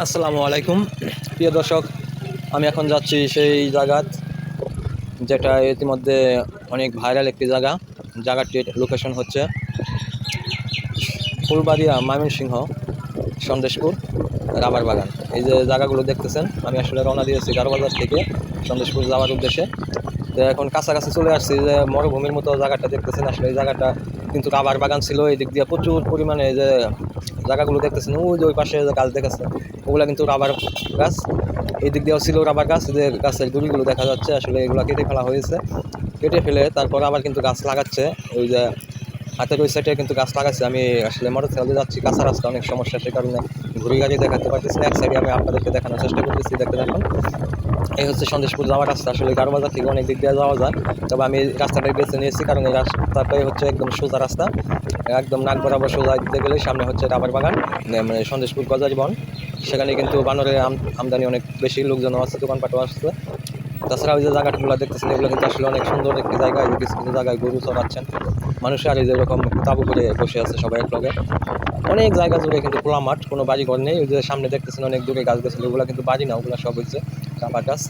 আসসালামু আলাইকুম প্রিয় দর্শক। আমি এখন যাচ্ছি সেই জায়গাত যেটা ইতিমধ্যে অনেক ভাইরাল একটি জায়গাটির লোকেশন হচ্ছে ফুলবাড়িয়া, ময়মনসিংহ, সন্দেশপুর, রাবার বাগান। এই যে জায়গাগুলো দেখতেছেন, আমি আসলে রওনা দিয়েছি গারোবাজার থেকে সন্দেশপুর যাওয়ার উদ্দেশ্যে। তো এখন কাছাকাছি চলে আসছি, যে মরুভূমির মতো জায়গাটা দেখতেছেন। আসলে এই জায়গাটা কিন্তু রাবার বাগান ছিল। এই দিক দিয়ে প্রচুর পরিমাণে যে জায়গাগুলো দেখতেছেন, ওই যে ওই পাশে যে গাছ দেখেছেন, ওগুলা কিন্তু রাবার গাছ। এই দিক দিয়েও ছিল রাবার গাছ। যে গাছের গুড়িগুলো দেখা যাচ্ছে, আসলে এগুলো কেটে ফেলা হয়েছে। কেটে ফেলে তারপর আবার কিন্তু গাছ লাগাচ্ছে। ওই যে হাতের ওই সাইডে কিন্তু গাছ লাগাচ্ছে। আমি আসলে মোটরসাইকেলে যাচ্ছি, কাঁচা রাস্তা, অনেক সমস্যা, সে কারণে ঘুরি গাড়ি দেখাতে পারতেছি না। এক সাইডে আমি আপনাদেরকে দেখানোর চেষ্টা করতেছি, দেখতে থাকুন। এই হচ্ছে সন্দেশপুর যাওয়ার রাস্তা। আসলে গারোবাজার থেকে অনেক দিক দিয়ে যাওয়া যায়, তবে আমি রাস্তাটাই বেছে নিয়েছি, কারণ এই রাস্তাটাই হচ্ছে একদম সোজা রাস্তা। একদম নাক বরাবর সোজা দিতে গেলে সামনে হচ্ছে রাবার বাগান, মানে সন্দেশপুর গজারি বন। সেখানে কিন্তু বানরের আমদানি অনেক বেশি, লোকজনও আছে, দোকানপাটও আসছে। তাছাড়া ওই যে জায়গাগুলো দেখতেছেন, এগুলো কিন্তু আসলে অনেক সুন্দর একটি জায়গা। এই যে কিছু কিছু জায়গায় গরু চড়াচ্ছেন মানুষের, আর এই যে এরকম তাবু করে বসে আছে সবাই একলগে। অনেক জায়গা জুড়ে কিন্তু খোলা মাঠ, কোনো বাড়ি ঘর নেই। ওই যে সামনে দেখতেছেন অনেক দূরে গাছ গাছ, ওগুলো কিন্তু বাড়ি না, ওগুলো সব হচ্ছে রাবার গাছ।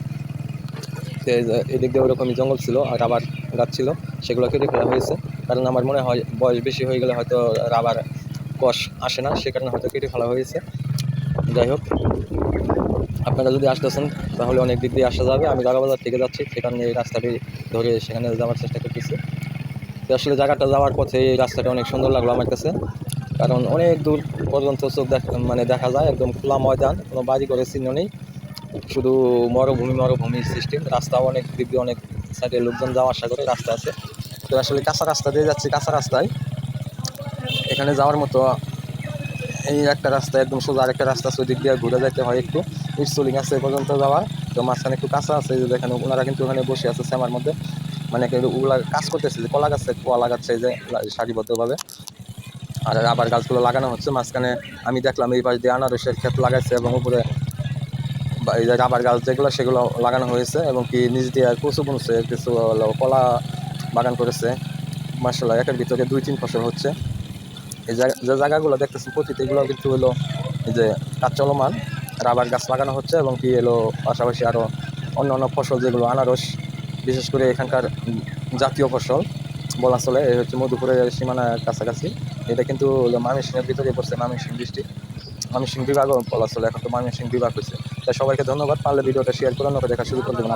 এদিক দিয়ে ওরকমই জঙ্গল ছিল আর রাবার গাছ ছিল, সেগুলো কেটে ফেলা হয়েছে। কারণ আমার মনে হয় বয়স বেশি হয়ে গেলে হয়তো রাবার কষ আসে না, সে কারণে হয়তো কেটে ফেলা হয়েছে। যাই হোক, আপনারা যদি আসতেছেন তাহলে অনেক দিক দিয়ে আসা যাবে। আমি গাড়াবাজার থেকে যাচ্ছি, সে কারণে এই রাস্তাটি ধরে সেখানে যাওয়ার চেষ্টা করতেছি। তো আসলে জায়গাটা যাওয়ার পথে এই রাস্তাটা অনেক সুন্দর লাগলো আমার কাছে, কারণ অনেক দূর পর্যন্ত চোখ মানে দেখা যায়, একদম খোলা ময়দান, কোনো বাড়ি করে চিহ্ন নেই, শুধু মরুভূমি সিস্টেম। রাস্তাও অনেক দিক দিয়ে অনেক সাইডে লোকজন যাওয়া আসা করে রাস্তা আছে। তো আসলে কাঁচা রাস্তা দিয়ে যাচ্ছি, কাঁচা রাস্তায় এখানে যাওয়ার মতো এই একটা রাস্তা, একদম সোজা আরেকটা রাস্তা, ওই দিক দিয়ে ঘুরে যাইতে হয় একটু। স্টোলিং আছে পর্যন্ত যাওয়ার, তো মাঝখানে একটু কাঁচা আছে। যে দেখেন ওনারা কিন্তু ওখানে বসে আছে শ্যামার মধ্যে, মানে ওগুলা কাজ করতেছে, যে কলা গাছে কোয়া লাগাচ্ছে যে সারিবদ্ধভাবে। আর রাবার গাছগুলো লাগানো হচ্ছে মাঝখানে। আমি দেখলাম এই পাশ দিয়ে আনারসের ক্ষেত লাগাইছে, এবং উপরে এই যে রাবার গাছ যেগুলো সেগুলো লাগানো হয়েছে, এবং কি নিচ দিয়ে কচু বুনছে, কিছু হলো কলা বাগান করেছে। মার্শাল্লাহ, একের ভিতরে 2-3 ফসল হচ্ছে। এই যে জায়গাগুলো দেখতেছেন প্রতিটি, এগুলো কিন্তু হলো এই যে কাজ চলমান, রাবার গাছ লাগানো হচ্ছে, এবং কি এলো পাশাপাশি আরো অন্য অন্য ফসল, যেগুলো আনারস বিশেষ করে এখানকার জাতীয় ফসল বলা চলে। এই হচ্ছে মধুপুরের সীমানার কাছাকাছি। এটা কিন্তু হলো ময়মনসিংহের ভিতরে পড়ছে, ময়মনসিংহ ডিস্ট্রিক্ট, ময়মনসিংহ বিভাগও বলা চলে, এখন তো ময়মনসিংহ বিভাগ হয়েছে। তাই সবাইকে ধন্যবাদ, পারলে ভিডিওটা শেয়ার করে অন্যকে দেখা শুরু করে দেবেন।